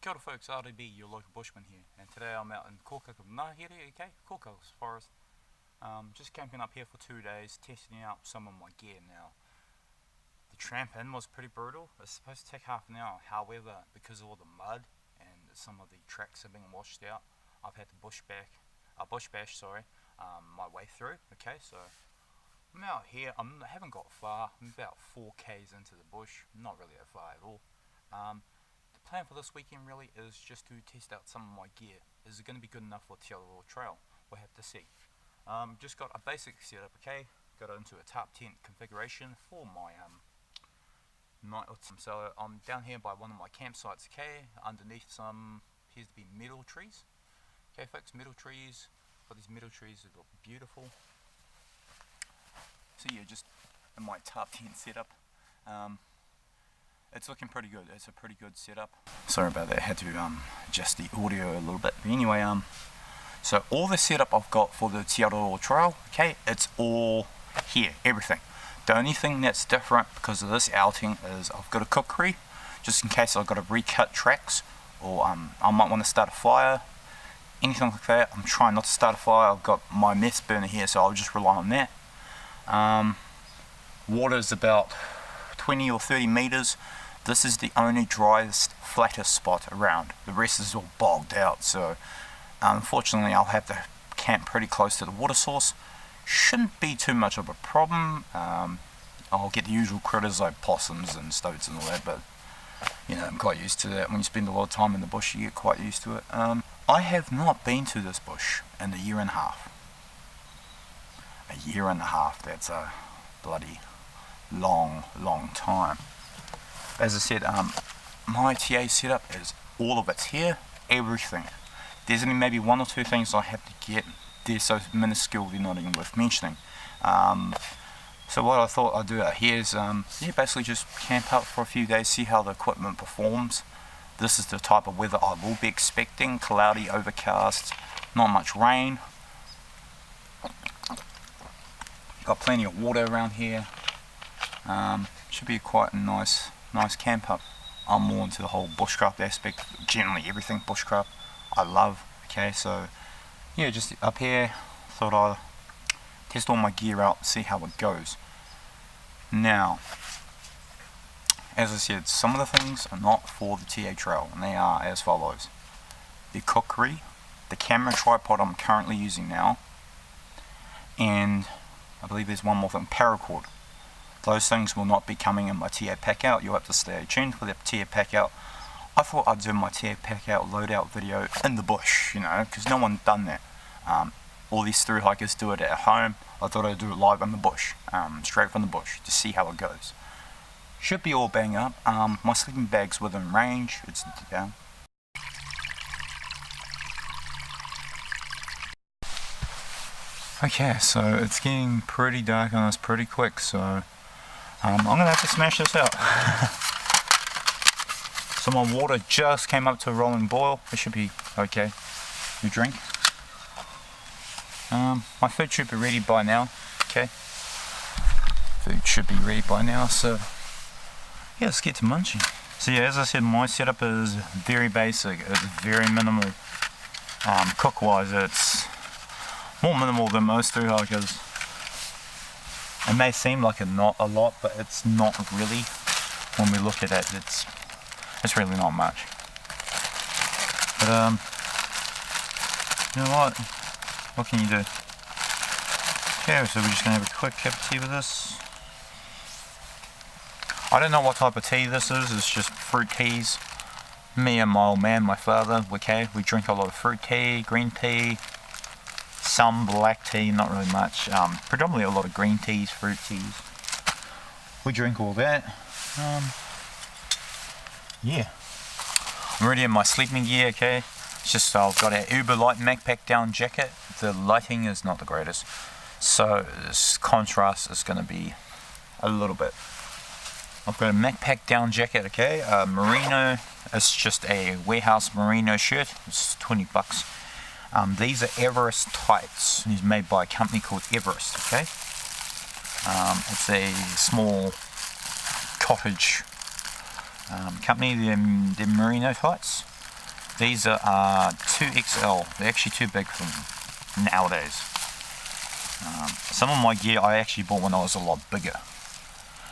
Kia ora folks, RDB, your local Bushman here, and today I'm out in Kōkaka Nahere, okay, Kōkaka's forest. Just camping up here for 2 days, testing out some of my gear now. The tramp in was pretty brutal. It's supposed to take half an hour, however, because of all the mud and some of the tracks have been washed out, I've had to bush bash my way through, okay, so I'm out here. I haven't got far. I'm about 4 k's into the bush, not really that far at all. The plan for this weekend really is just to test out some of my gear. Is it going to be good enough for the Araroa Trail? We'll have to see. Just got a basic setup, okay. Got it into a tarp tent configuration for my night. So I'm down here by one of my campsites, okay. Underneath some appears to be middle trees. Okay, folks, middle trees. Got these middle trees that look beautiful. So yeah, just in my tarp tent setup. It's looking pretty good. It's a pretty good setup. Sorry about that. I had to adjust the audio a little bit. But anyway, so all the setup I've got for the Araroa Trail, okay, it's all here, everything. The only thing that's different because of this outing is I've got a cookery, just in case I've got to recut tracks, or I might want to start a fire, anything like that. I'm trying not to start a fire. I've got my mess burner here, so I'll just rely on that. Water is about 20 or 30 meters. This is the only driest, flattest spot around. The rest is all bogged out, so unfortunately I'll have to camp pretty close to the water source. Shouldn't be too much of a problem. I'll get the usual critters like possums and stoats and all that, but you know, I'm quite used to that. When you spend a lot of time in the bush, you get quite used to it. I have not been to this bush in a year and a half. A year and a half, that's a bloody long time. As I said, my TA setup is all of it's here, everything. There's only maybe 1 or 2 things I have to get. They're so minuscule they're not even worth mentioning. So what I thought I'd do out here is basically just camp out for a few days, see how the equipment performs. This is the type of weather I will be expecting: cloudy, overcast, not much rain. Got plenty of water around here. Should be quite a nice camp up. I'm more into the whole bushcraft aspect, generally everything bushcraft I love. Okay, so yeah, just up here, thought I'd test all my gear out, see how it goes. Now, as I said, some of the things are not for the TA trail, and they are as follows: the cookery, the camera tripod I'm currently using now, and I believe there's one more thing, paracord. Those things will not be coming in my TA pack out. You'll have to stay tuned for that TA pack out. I thought I'd do my TA pack out loadout video in the bush, you know, because no one's done that. All these through hikers do it at home. I thought I'd do it live in the bush, straight from the bush, to see how it goes. Should be all bang up. My sleeping bag's within range. It's down. Okay, so it's getting pretty dark on us pretty quick, so I'm gonna have to smash this out. So my water just came up to a rolling boil. It should be okay to drink. My food should be ready by now. Okay, food should be ready by now, so yeah, let's get to munching. So yeah, as I said, my setup is very basic. It's very minimal. Cook wise, it's more minimal than most through hikers. It may seem like not a lot, but it's not really. When we look at it, it's really not much. But you know what? What can you do? Okay, so we're just gonna have a quick cup of tea with this. I don't know what type of tea this is. It's just fruit teas. Me and my old man, my father, okay, we drink a lot of fruit tea, green tea, some black tea, not really much. Predominantly a lot of green teas, fruit teas. We drink all that. Yeah. I'm already in my sleeping gear, okay. It's just I've got an uber light MacPack down jacket. The lighting is not the greatest, so this contrast is going to be a little bit. I've got a MacPack down jacket, okay. Merino. It's just a warehouse merino shirt. It's 20 bucks. These are Everest tights. These are made by a company called Everest, okay. It's a small cottage company, they're merino tights. These are 2XL. They're actually too big for them nowadays. Some of my gear I actually bought when I was a lot bigger.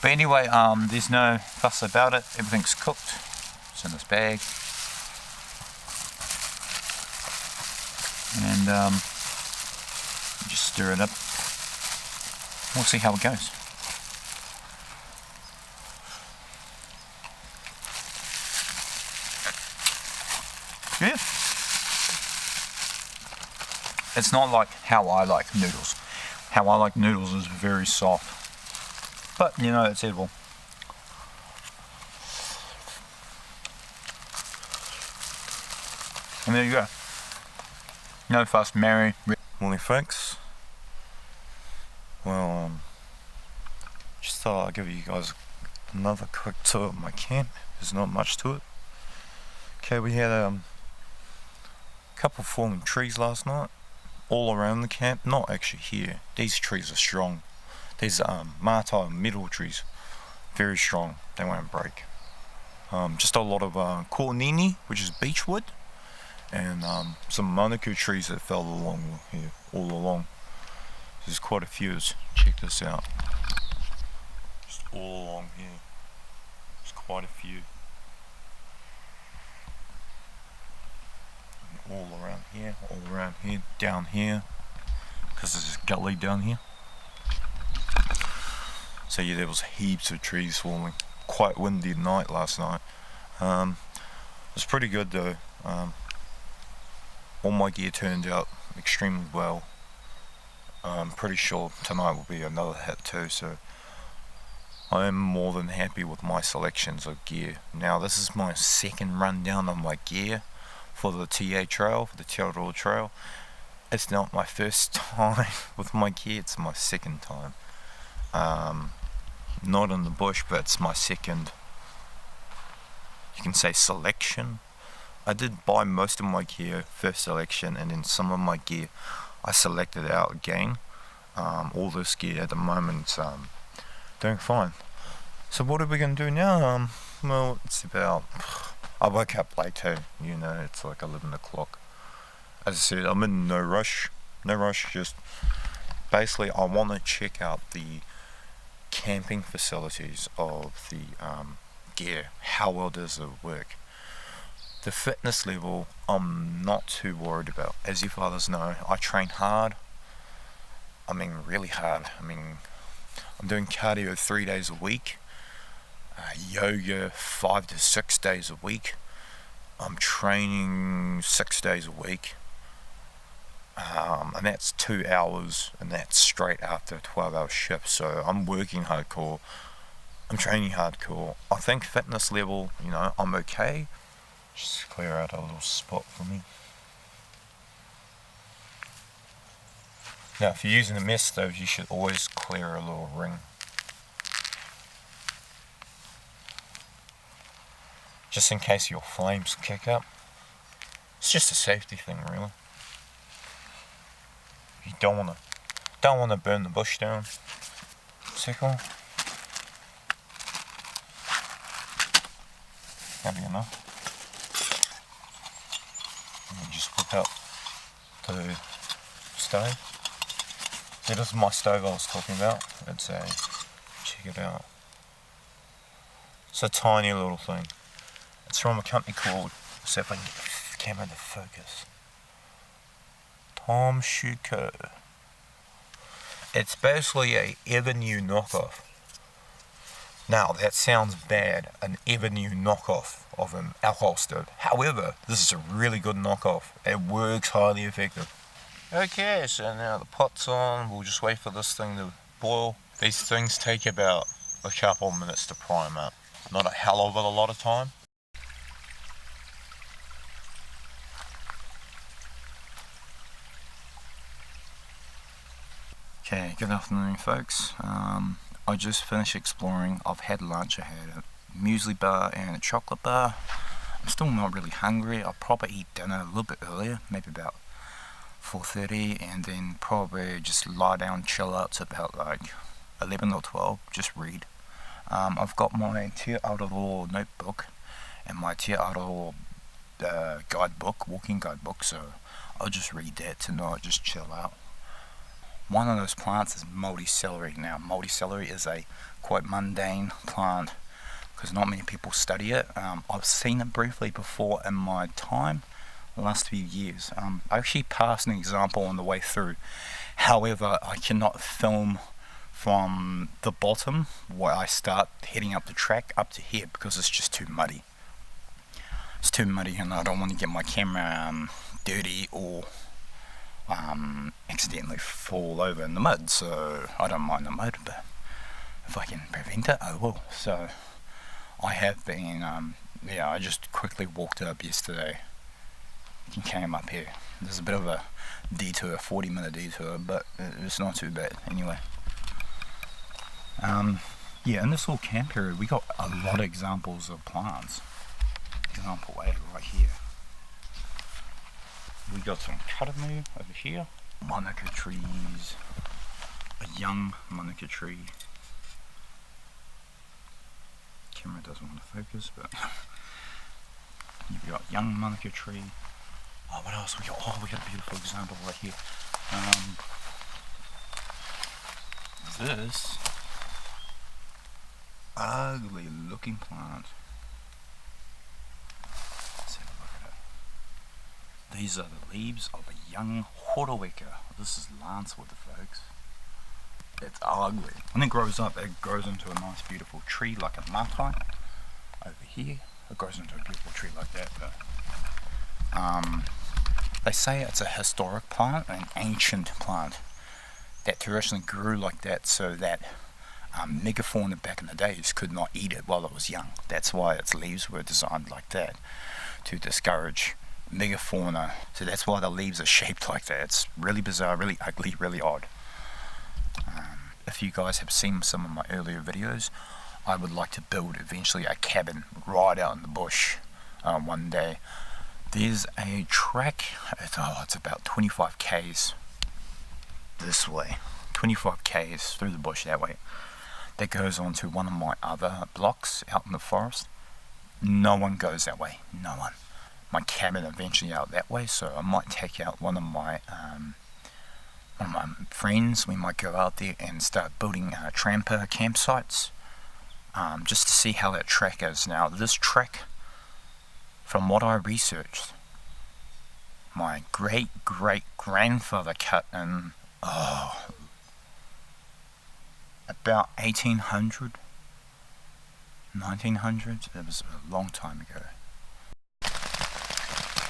But anyway, there's no fuss about it. Everything's cooked. It's in this bag. And just stir it up. We'll see how it goes. Yeah. It's not like how I like noodles. How I like noodles is very soft. But, you know, it's edible. And there you go. No fuss, marry. Morning, folks. Well, just thought I'd give you guys another quick tour of my camp. There's not much to it. Okay, we had a couple falling trees last night all around the camp. Not actually here. These trees are strong. These martile metal trees, very strong. They won't break. Just a lot of kornini, which is beechwood, and some manuku trees that fell along here, all along. There's quite a few. Check this out. Just all along here. There's quite a few. And all around here, down here, because there's a gully down here. So yeah, there was heaps of trees falling. Quite windy night last night. It was pretty good though. All my gear turned out extremely well. I'm pretty sure tonight will be another hit too, so I am more than happy with my selections of gear. Now this is my second rundown of my gear for the TA trail, for the Araroa trail. It's not my first time with my gear, it's my second time. Not in the bush, but it's my second, you can say, selection. I did buy most of my gear first selection, and then some of my gear I selected out again. All this gear at the moment doing fine. So what are we going to do now? Well, it's about, I woke up late too, you know, it's like 11 o'clock. As I said, I'm in no rush, just basically I want to check out the camping facilities of the gear. How well does it work? The fitness level I'm not too worried about. As you fathers know, I train hard. I mean really hard. I mean, I'm doing cardio 3 days a week, yoga 5 to 6 days a week. I'm training 6 days a week, and that's 2 hours, and that's straight after a 12-hour shift. So I'm working hardcore, I'm training hardcore. I think fitness level, you know, I'm okay. Just clear out a little spot for me. Now if you're using a mess stove, you should always clear a little ring. Just in case your flames kick up. It's just a safety thing really. You don't wanna burn the bush down. Second. That'll be enough. And you just whip out the stove. See, this is my stove I was talking about. It's a, check it out. It's a tiny little thing. It's from a company called, let's see if I can get the camera to focus. Tom Shuko. It's basically a Avenue knockoff. Now that sounds bad, an Avenue knockoff of an alcohol stove. However, this is a really good knockoff. It works highly effective. Okay, so now the pot's on. We'll just wait for this thing to boil. These things take about a couple minutes to prime up. Not a hell of a lot of time. Okay, good afternoon folks. I just finished exploring. I've had lunch. I had a muesli bar and a chocolate bar. I'm still not really hungry. I'll probably eat dinner a little bit earlier, maybe about 4:30, and then probably just lie down, chill out to about like 11 or 12, just read. I've got my Te Araroa notebook and my Te Araroa guidebook, walking guidebook, so I'll just read that tonight, just chill out. One of those plants is multicelery. Now, multicelery is a quite mundane plant because not many people study it. I've seen it briefly before in my time, the last few years. I actually passed an example on the way through. However, I cannot film from the bottom where I start heading up the track up to here because it's just too muddy. It's too muddy and I don't want to get my camera dirty or accidentally fall over in the mud. So I don't mind the mud, but if I can prevent it, I will. So I have been, I just quickly walked up yesterday and came up here. There's a bit of a detour, 40-minute detour, but it's not too bad anyway. In this little camp area we got a lot of examples of plants. Example A right here. We got some catamu over here, manuka trees, a young manuka tree. Camera doesn't want to focus, but you've got young manuka tree. Oh, what else we got? Oh, we got a beautiful example right here. This ugly looking plant. Let's have a look at it. These are the leaves of a young horoweka. This is lancewood, folks. It's ugly. When it grows up, it grows into a nice beautiful tree like a matai. Over here, it grows into a beautiful tree like that. But they say it's a historic plant, an ancient plant that traditionally grew like that so that megafauna back in the days could not eat it while it was young. That's why its leaves were designed like that, to discourage megafauna. So that's why the leaves are shaped like that. It's really bizarre, really ugly, really odd. If you guys have seen some of my earlier videos, I would like to build eventually a cabin right out in the bush one day. There's a track, it's about 25 k's this way, 25 k's through the bush that way, that goes on to one of my other blocks out in the forest. No one goes that way, no one. My cabin eventually out that way, so I might take out one of my friends. We might go out there and start building tramper campsites, just to see how that track is. Now this track, from what I researched, my great-great-grandfather cut in about 1800, 1900. It was a long time ago.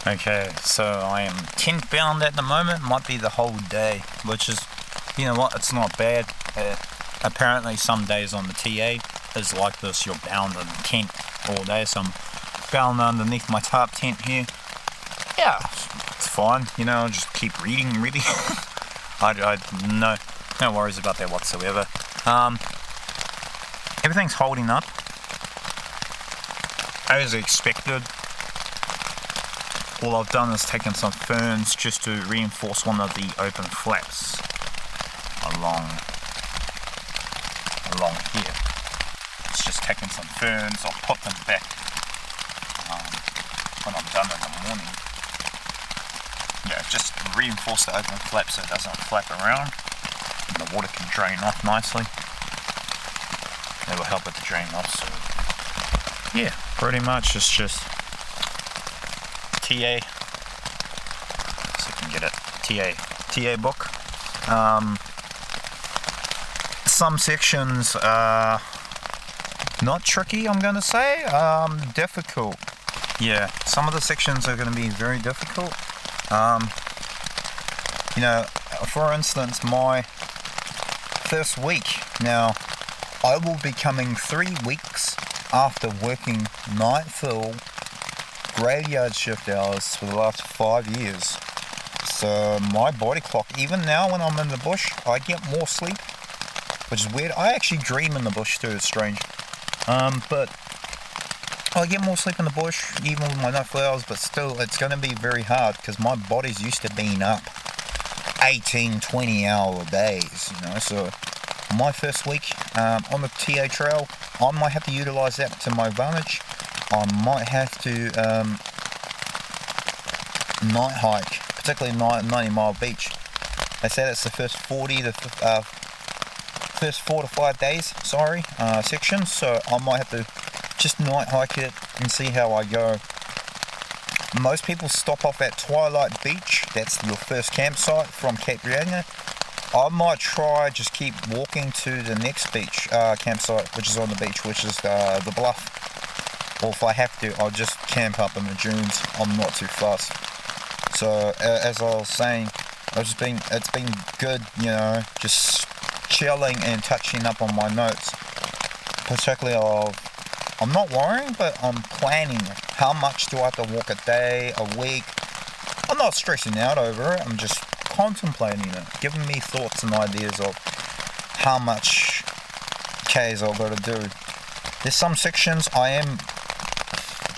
Okay, so I am tent bound at the moment. Might be the whole day, which is, you know what, it's not bad. Apparently some days on the TA is like this. You're bound in the tent all day, so I'm bound underneath my tarp tent here. Yeah, it's fine, you know, I'll just keep reading really. No worries about that whatsoever. Everything's holding up as expected. All I've done is taken some ferns just to reinforce one of the open flaps along here. It's just taking some ferns. I'll put them back when I'm done in the morning. Yeah, just reinforce the open flap so it doesn't flap around and the water can drain off nicely. That will help it to drain off. So yeah, pretty much it's just TA, so you can get it, TA book. Some sections are not tricky, I'm going to say, difficult. Yeah, some of the sections are going to be very difficult. You know, for instance, my first week, now I will be coming 3 weeks after working night fill graveyard shift hours for the last 5 years. So my body clock, even now when I'm in the bush, I get more sleep, which is weird. I actually dream in the bush too, it's strange. But I get more sleep in the bush, even with my night fill hours, but still it's going to be very hard because my body's used to being up 18-20 hour days, you know. So my first week on the TA trail, I might have to utilize that to my advantage. I might have to night hike, particularly 90 Mile Beach. They said it's the first 4 to 5 days, section, so I might have to just night hike it and see how I go. Most people stop off at Twilight Beach. That's your first campsite from Cape Reinga. I might try just keep walking to the next beach campsite, which is on the beach, which is the Bluff. Or if I have to, I'll just camp up in the dunes. I'm not too fussed. So as I was saying, it's been good, you know, just chilling and touching up on my notes. Particularly I'm not worrying, but I'm planning. How much do I have to walk a day, a week? I'm not stressing out over it. I'm just contemplating it, giving me thoughts and ideas of how much Ks I've got to do. There's some sections I am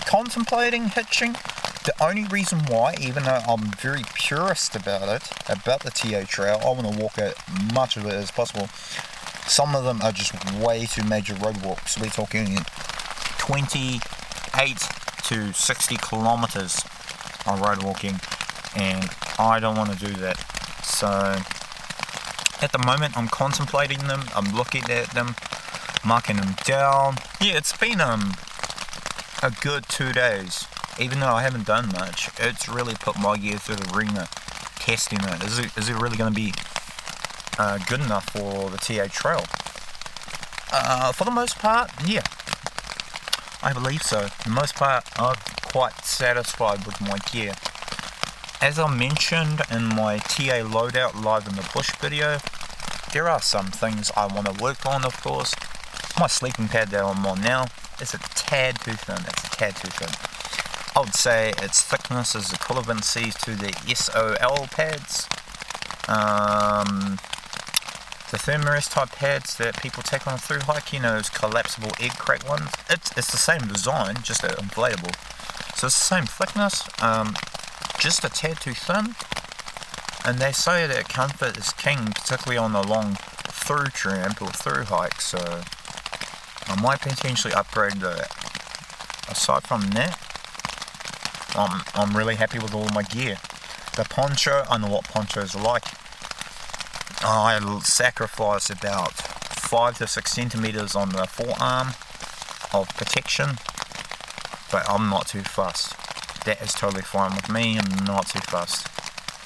contemplating hitching. The only reason why, even though I'm very purist about it, about the TA trail, I want to walk as much of it as possible. Some of them are just way too major roadwalks. We're talking 28 to 60 kilometers of road walking, and I don't want to do that. So at the moment I'm contemplating them, I'm looking at them, marking them down. Yeah, it's been a good 2 days. Even though I haven't done much, it's really put my gear through the ringer, testing it. Is it really going to be good enough for the TA trail? For the most part, yeah. I believe so. For the most part, I'm quite satisfied with my gear. As I mentioned in my TA loadout live in the bush video, there are some things I want to work on, of course. My sleeping pad that I'm on now is a tad too thin. I would say its thickness is equivalency to the SOL pads. The thermarest type pads that people take on a through hike, you know, those collapsible egg crate ones. It's the same design, just inflatable. So it's the same thickness, just a tad too thin. And they say that comfort is king, particularly on a long through tramp or through hike. So I might potentially upgrade that. Aside from that, I'm really happy with all my gear. The poncho, I know what ponchos are like. I sacrifice about 5 to 6 centimeters on the forearm of protection, but I'm not too fussed. That is totally fine with me. I'm not too fussed.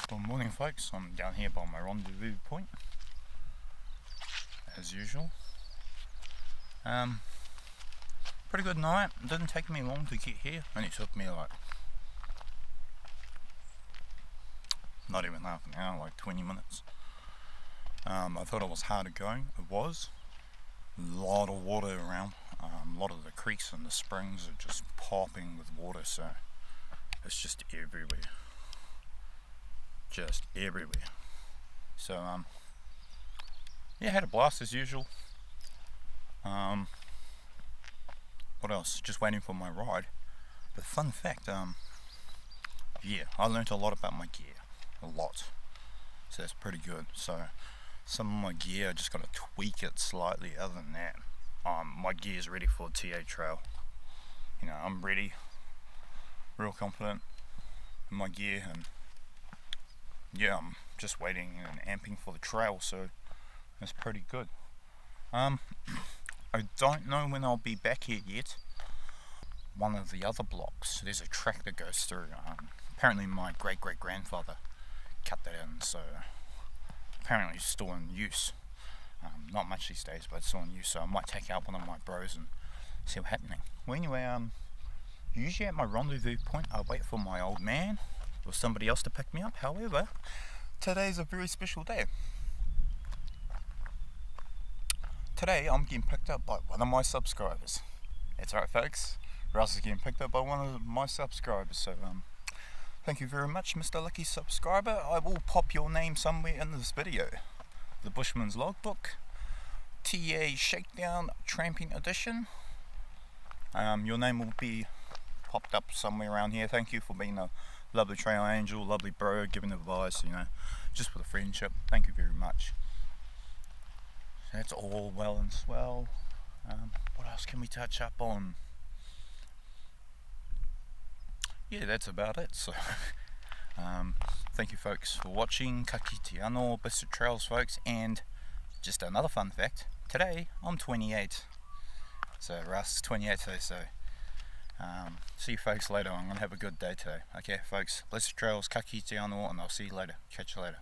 Good morning, folks. I'm down here by my rendezvous point, as usual. Pretty good night. It didn't take me long to get here. Only took me like not even half an hour, like 20 minutes. I thought it was harder going. It was. A lot of water around. A lot of the creeks and the springs are just popping with water, so it's just everywhere. Just everywhere. So, yeah, had a blast as usual. What else? Just waiting for my ride. But fun fact, yeah, I learnt a lot about my gear. A lot. So that's pretty good. So some of my gear, I just got to tweak it slightly. Other than that, my gear is ready for TA trail. You know, I'm ready, real confident in my gear, and yeah, I'm just waiting and amping for the trail, so that's pretty good. I don't know when I'll be back here yet. One of the other blocks, there's a track that goes through. Apparently my great-great-grandfather cut that in, so apparently it's still in use. Not much these days, but it's still in use, so I might take out one of my bros and see what's happening. Well, anyway, usually at my rendezvous point I wait for my old man or somebody else to pick me up. However, today's a very special day. Today I'm getting picked up by one of my subscribers. That's right, folks. Russ is getting picked up by one of my subscribers, so thank you very much, Mr. Lucky Subscriber. I will pop your name somewhere in this video. The Bushman's Logbook, TA Shakedown Tramping Edition. Your name will be popped up somewhere around here. Thank you for being a lovely trail angel, lovely bro, giving advice, you know, just for the friendship. Thank you very much. That's all well and swell. What else can we touch up on? Yeah, that's about it. So Thank you folks for watching. Ka kite anō, Blistered Trails folks. And just another fun fact, today I'm 28. So Russ is 28 today, so see you folks later. I'm going to have a good day today. Okay folks, Blistered Trails, Ka kite anō, and I'll see you later. Catch you later.